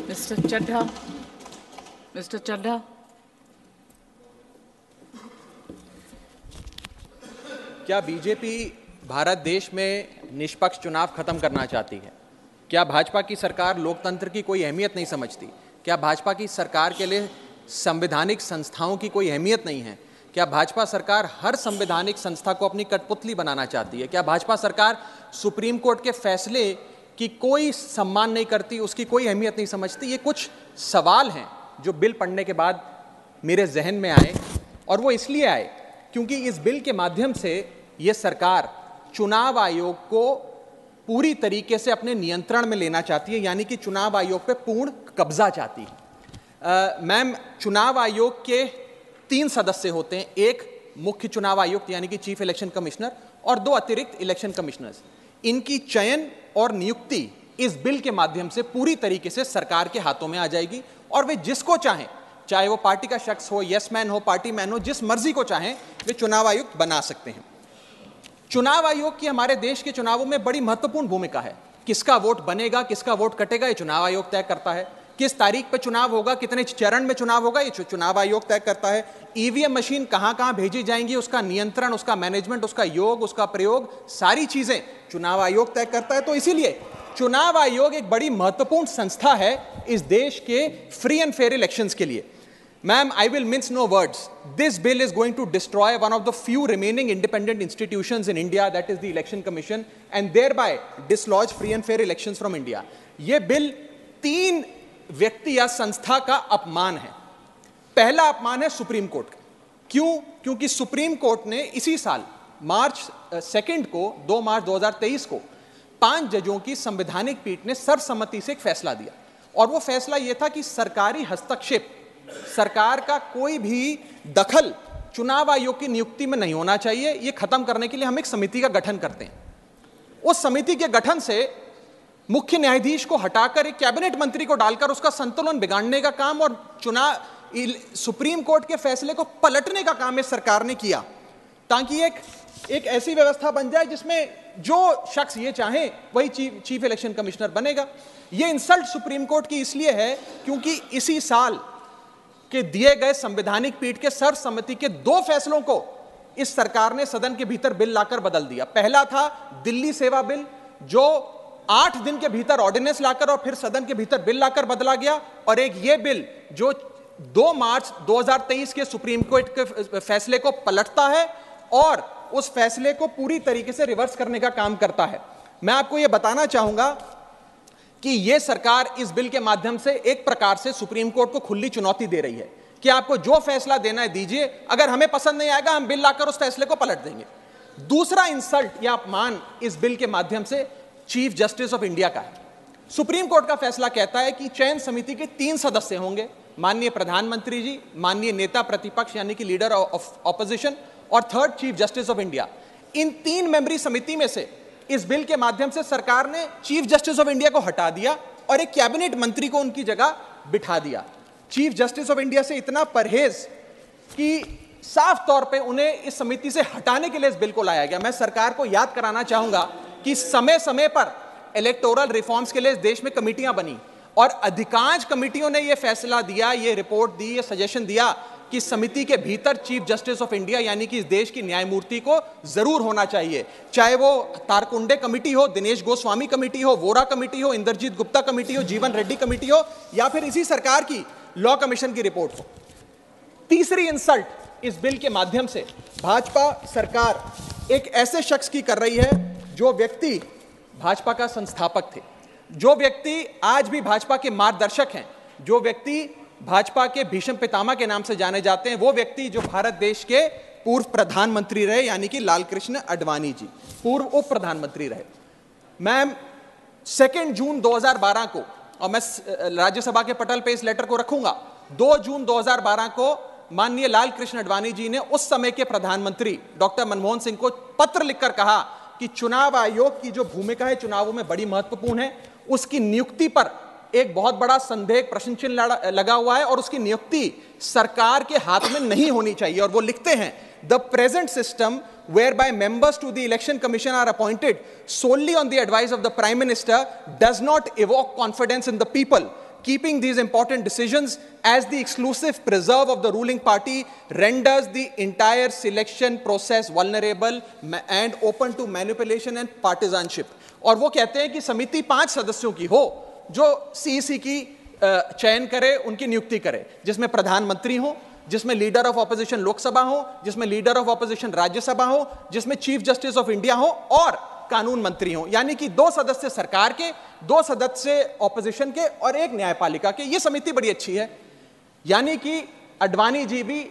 Mr. Chadha. Mr. Chadha. क्या BJP Bharat देश में निष्पक्ष चुनाव खत्म करना चाहती है? क्या भाजपा की सरकार लोकतंत्र की कोई अहमियत नहीं समझती? क्या भाजपा की सरकार के लिए संवैधानिक संस्थाओं की कोई अहमियत नहीं है? क्या भाजपा सरकार हर संवैधानिक संस्था को अपनी कठपुतली बनाना चाहती है? क्या भाजपा सरकार सुप्रीम कोर्ट के फैसले की कोई सम्मान नहीं करती, उसकी कोई अहमियत नहीं समझती? ये कुछ सवाल हैं जो बिल पढ़ने के बाद मेरे जहन में आए, और वो इसलिए आए क्योंकि इस बिल के माध्यम से ये सरकार चुनाव आयोग को पूरी तरीके से अपने नियंत्रण में लेना चाहती है, यानी कि चुनाव आयोग पे पूर्ण कब्जा चाहती है। मैम, चुनाव आयोग के 3 सदस्य होते हैं, एक मुख्य चुनाव आयुक्त यानी कि चीफ इलेक्शन कमिश्नर और 2 अतिरिक्त इलेक्शन कमिश्नर्स। इनकी चयन और नियुक्ति इस बिल के माध्यम से पूरी तरीके से सरकार के हाथों में आ जाएगी, और वे जिसको चाहें, चाहे वो पार्टी का शख्स हो, यस मैन हो, पार्टी मैन हो, जिस मर्जी को चाहें वे चुनाव आयुक्त बना सकते हैं। चुनाव आयोग की हमारे देश के चुनावों में बड़ी महत्वपूर्ण भूमिका है। किसका वोट बनेगा, किसका वोट कटेगा, ये चुनाव आयोग तय करता है। किस तारीख पर चुनाव होगा, कितने चरण में चुनाव होगा, ये चुनाव आयोग तय करता है। ईवीएम मशीन कहां कहां भेजी जाएंगी, उसका नियंत्रण, उसका मैनेजमेंट, उसका योग, उसका प्रयोग, सारी चीजें चुनाव आयोग तय करता है। तो इसीलिए चुनाव आयोग एक बड़ी महत्वपूर्ण संस्था है इस देश के फ्री एंड फेयर इलेक्शंस के लिए। Ma'am, I will mince no words. This bill is going to destroy one of the few remaining independent institutions in India, that is the Election Commission, and thereby dislodge free and fair elections from India. ये bill 3 व्यक्ति या संस्था का अपमान है। पहला अपमान है सुप्रीम कोर्ट का। क्यों? क्योंकि सुप्रीम कोर्ट ने इसी साल मार्च 2 को 2 मार्च 2023 को 5 जजों की संवैधानिक पीठ ने सर्वसम्मति से एक फैसला दिया, और वो फैसला ये था कि सरकारी हस्तक्षेप, सरकार का कोई भी दखल चुनाव आयोग की नियुक्ति में नहीं होना चाहिए। ये खत्म करने के लिए हम एक समिति का गठन करते हैं। उस समिति के गठन से मुख्य न्यायाधीश को हटाकर एक कैबिनेट मंत्री को डालकर उसका संतुलन बिगाड़ने का काम और सुप्रीम कोर्ट के फैसले को पलटने का काम इस सरकार ने किया, ताकि एक ऐसी व्यवस्था बन जाए जिसमें जो शख्स ये चाहे वही चीफ इलेक्शन कमिश्नर बनेगा। ये इंसल्ट सुप्रीम कोर्ट की इसलिए है क्योंकि इसी साल के दिए गए संवैधानिक पीठ के सर्वसम्मति के 2 फैसलों को इस सरकार ने सदन के भीतर बिल लाकर बदल दिया। पहला था दिल्ली सेवा बिल, जो 8 दिन के भीतर ऑर्डिनेंस लाकर और फिर सदन के भीतर बिल लाकर बदला गया, और एक ये बिल जो 2 मार्च 2023 के सुप्रीम कोर्ट के फैसले को पलटता है और उस फैसले को पूरी तरीके से रिवर्स करने का काम करता है। मैं आपको यह बताना चाहूंगा कि यह सरकार इस बिल के माध्यम से एक प्रकार से सुप्रीम कोर्ट को खुली चुनौती दे रही है कि आपको जो फैसला देना है दीजिए, अगर हमें पसंद नहीं आएगा हम बिल लाकर उस फैसले को पलट देंगे। दूसरा इंसल्ट या अपमान इस बिल के माध्यम से चीफ जस्टिस ऑफ इंडिया का है। सुप्रीम कोर्ट का फैसला कहता है कि चयन समिति के 3 सदस्य होंगे, माननीय प्रधानमंत्री जी, माननीय नेता प्रतिपक्ष यानी कि लीडर ऑफ ऑपोजिशन, और 3rd chief justice of India. इन 3 मेंबरी समिति में से इस बिल के माध्यम से सरकार ने चीफ जस्टिस ऑफ इंडिया को हटा दिया और एक कैबिनेट मंत्री को उनकी जगह बिठा दिया। चीफ जस्टिस ऑफ इंडिया से इतना परहेज कि साफ तौर पे उन्हें इस समिति से हटाने के लिए इस बिल को लाया गया। मैं सरकार को याद कराना चाहूंगा कि समय समय पर इलेक्टोरल रिफॉर्म्स के लिए इस देश में कमेटियां बनी, और अधिकांश कमेटियों ने यह फैसला दिया, ये रिपोर्ट दी, ये सजेशन दिया कि समिति के भीतर चीफ जस्टिस ऑफ इंडिया यानी कि इस देश की न्यायमूर्ति को जरूर होना चाहिए। चाहे वो तारकुंडे कमेटी हो, दिनेश गोस्वामी कमेटी हो, वोरा कमेटी हो, इंद्रजीत गुप्ता कमेटी हो, जीवन रेड्डी कमेटी हो, या फिर इसी सरकार की लॉ कमीशन की रिपोर्ट हो। तीसरी इंसल्ट इस बिल के माध्यम से भाजपा सरकार एक ऐसे शख्स की कर रही है जो व्यक्ति भाजपा का संस्थापक थे, जो व्यक्ति आज भी भाजपा के मार्गदर्शक हैं, जो व्यक्ति भाजपा के भीष्म पितामह के नाम से जाने जाते हैं, वो व्यक्ति जो भारत देश के पूर्व प्रधानमंत्री रहे, यानी कि लालकृष्ण आडवाणी जी, पूर्व उप प्रधानमंत्री रहे। मैम, 2 जून 2012 को, और मैं राज्यसभा के पटल पे इस लेटर को रखूंगा, 2 जून 2012 को माननीय लालकृष्ण आडवाणी जी ने उस समय के प्रधानमंत्री डॉक्टर मनमोहन सिंह को पत्र लिखकर कहा कि चुनाव आयोग की जो भूमिका है चुनावों में बड़ी महत्वपूर्ण है, उसकी नियुक्ति पर एक बहुत बड़ा संदेह, प्रश्न चिन्ह लगा हुआ है, और उसकी नियुक्ति सरकार के हाथ में नहीं होनी चाहिए। और वो लिखते हैं, the present system whereby members to the election commission are appointed solely on the advice of the prime minister does not evoke confidence in the people, keeping these important decisions as the exclusive preserve of the ruling party renders the entire selection process vulnerable and open to manipulation and partisanship. और वो कहते हैं कि समिति 5 सदस्यों की हो जो सीईसी की चयन करे, उनकी नियुक्ति करे, जिसमें प्रधानमंत्री हो, जिसमें लीडर ऑफ ऑपोजिशन लोकसभा हो, जिसमें लीडर ऑफ ऑपोजिशन राज्यसभा हो, जिसमें चीफ जस्टिस ऑफ इंडिया हो और कानून मंत्री हो। यानी कि 2 सदस्य सरकार के, 2 सदस्य ऑपोजिशन के और 1 न्यायपालिका के। ये समिति बड़ी अच्छी है। यानी कि अडवाणी जी भी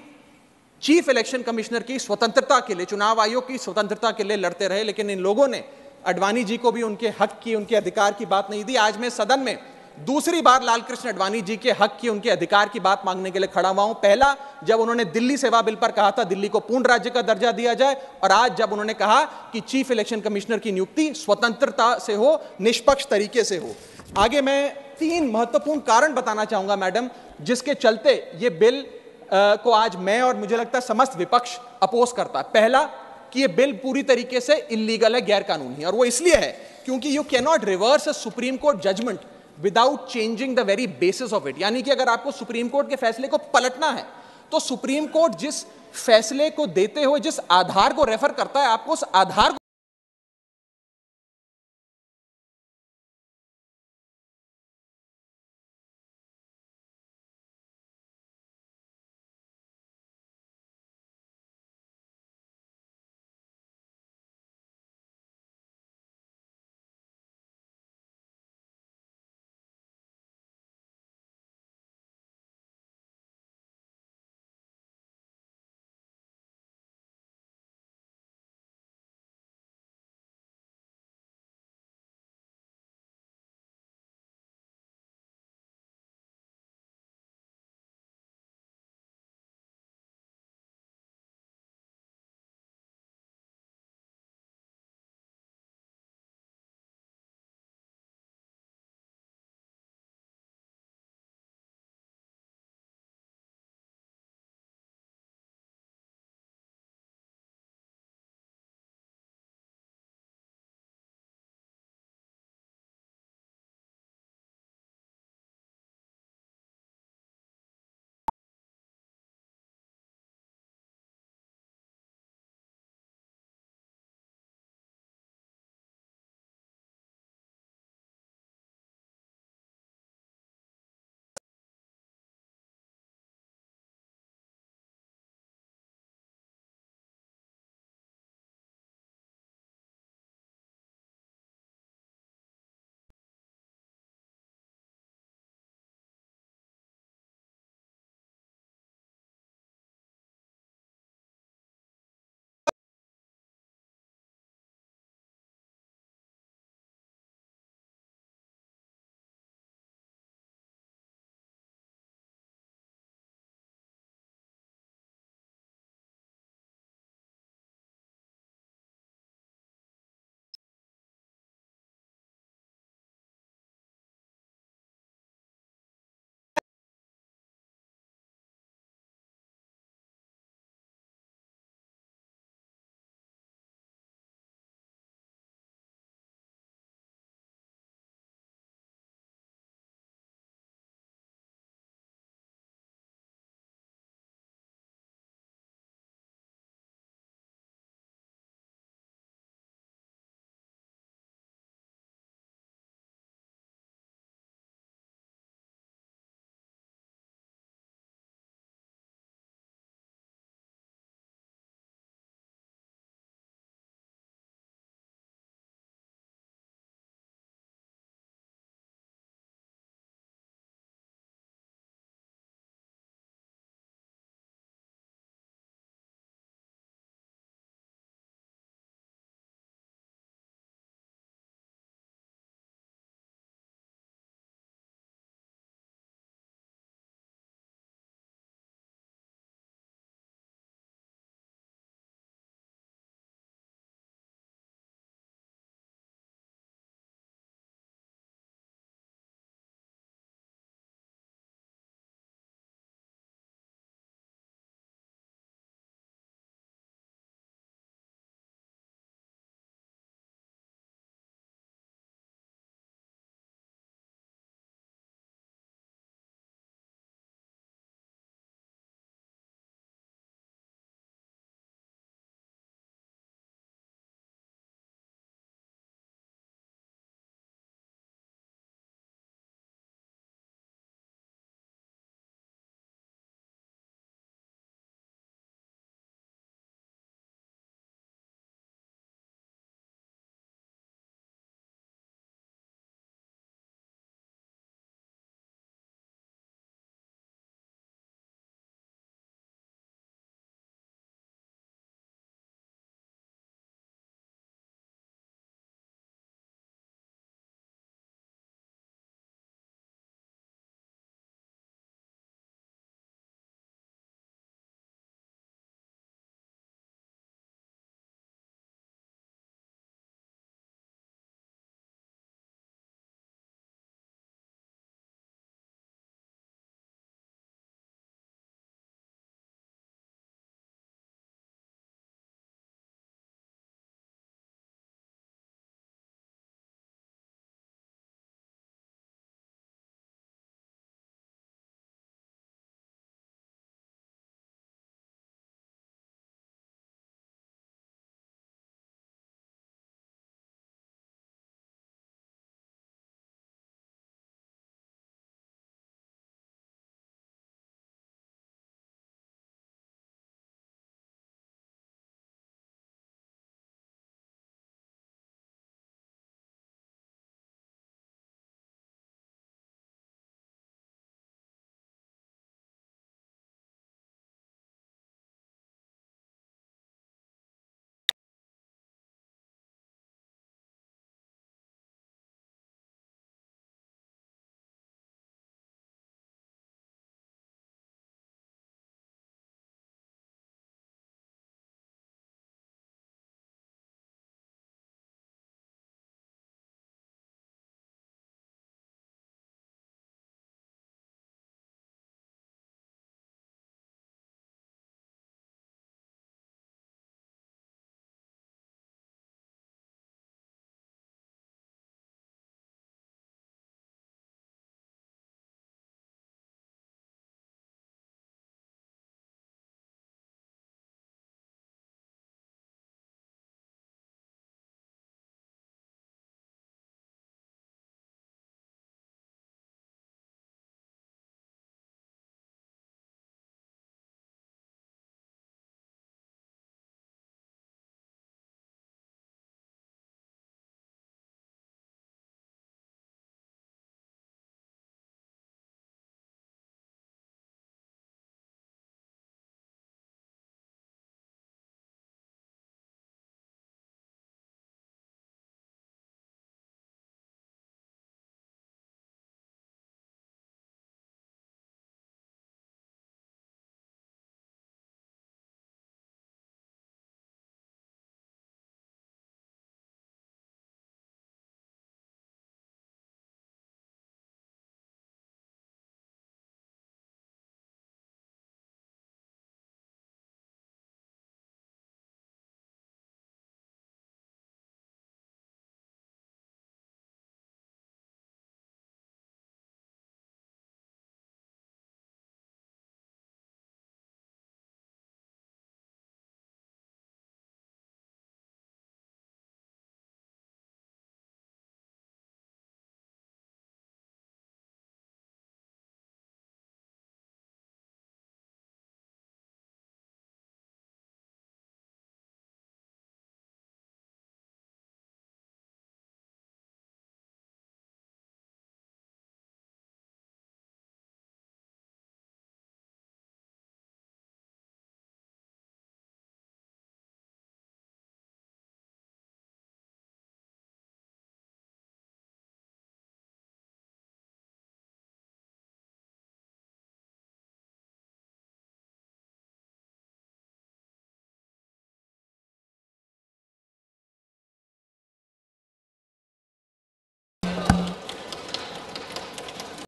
चीफ इलेक्शन कमिश्नर की स्वतंत्रता के लिए, चुनाव आयोग की स्वतंत्रता के लिए लड़ते रहे, लेकिन इन लोगों ने अडवाणी जी को भी उनके हक की, उनके अधिकार की बात नहीं दी। आज मैं सदन में दूसरी बार लालकृष्ण अडवाणी जी के हक की, उनके अधिकार की बात मांगने के लिए खड़ा हुआ हूं। पहला जब उन्होंने दिल्ली सेवा बिल पर कहा था दिल्ली को पूर्ण राज्य का दर्जा दिया जाए, और आज जब उन्होंने कहा कि चीफ इलेक्शन कमिश्नर की नियुक्ति स्वतंत्रता से हो, निष्पक्ष तरीके से हो। आगे मैं 3 महत्वपूर्ण कारण बताना चाहूंगा मैडम, जिसके चलते ये बिल को आज मैं और मुझे लगता है समस्त विपक्ष अपोज करता है। पहला कि ये बिल पूरी तरीके से इलीगल है, गैर कानूनी है, और वो इसलिए है क्योंकि you can not reverse a supreme court judgment without changing the very basis of it. यानी कि अगर आपको सुप्रीम कोर्ट के फैसले को पलटना है तो सुप्रीम कोर्ट जिस फैसले को देते हुए जिस आधार को रेफर करता है, आपको उस आधार